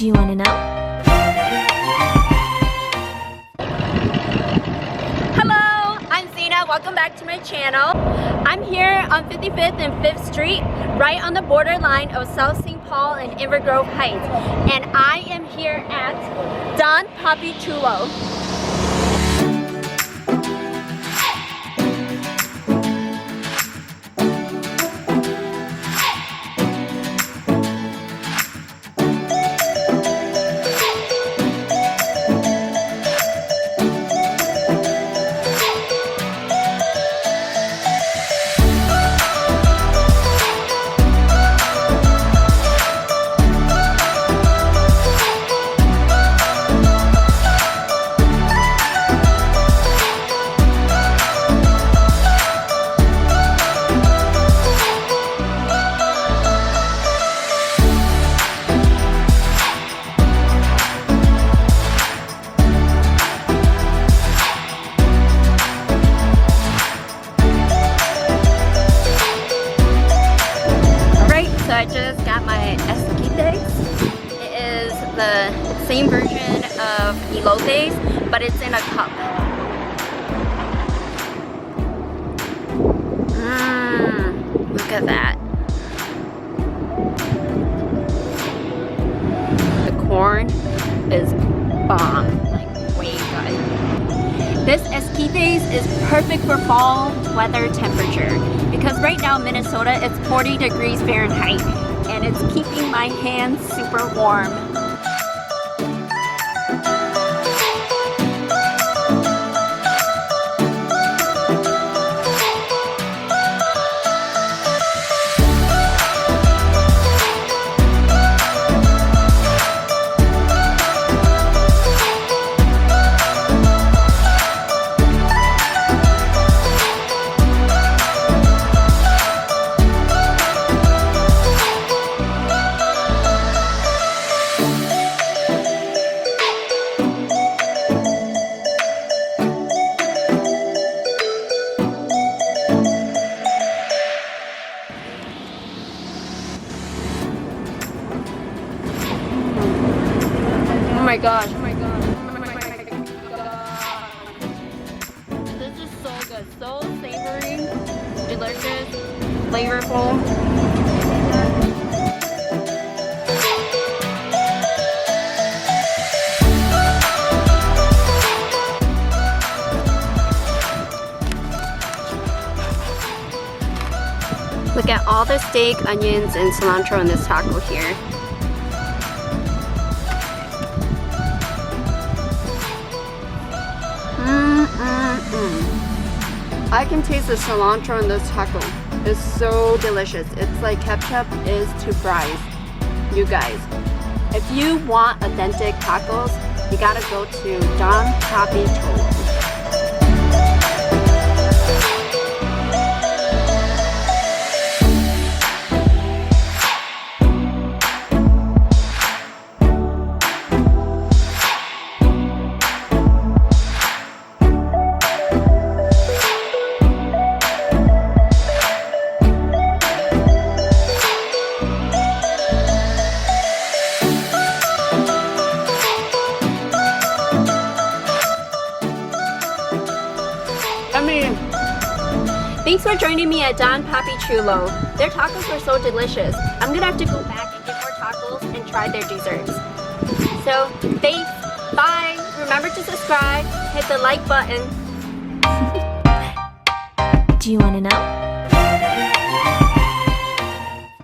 Do you want to know? Hello, I'm Xena. Welcome back to my channel. I'm here on 55th and 5th Street, right on the borderline of South St. Paul and Invergrove Heights. And I am here at Don Papi Chulo. I just got my esquites. It is the same version of elotes, but it's in a cup. Look at that. The corn is bomb, like way good. This esquites is perfect for fall weather temperature because right now in Minnesota it's 40 degrees Fahrenheit and it's keeping my hands super warm. Oh my gosh, oh my gosh, oh my gosh. This is so good, so savory, delicious, flavorful. Look at all the steak, onions, and cilantro in this taco here. I can taste the cilantro in this taco. It's so delicious. It's like ketchup is to fries. You guys, if you want authentic tacos, you gotta go to Don Papi Chulo. Thanks for joining me at Don Papi Chulo. Their tacos were so delicious. I'm gonna have to go back and get more tacos and try their desserts. So, thanks, bye. Remember to subscribe, hit the like button. Do you want to know?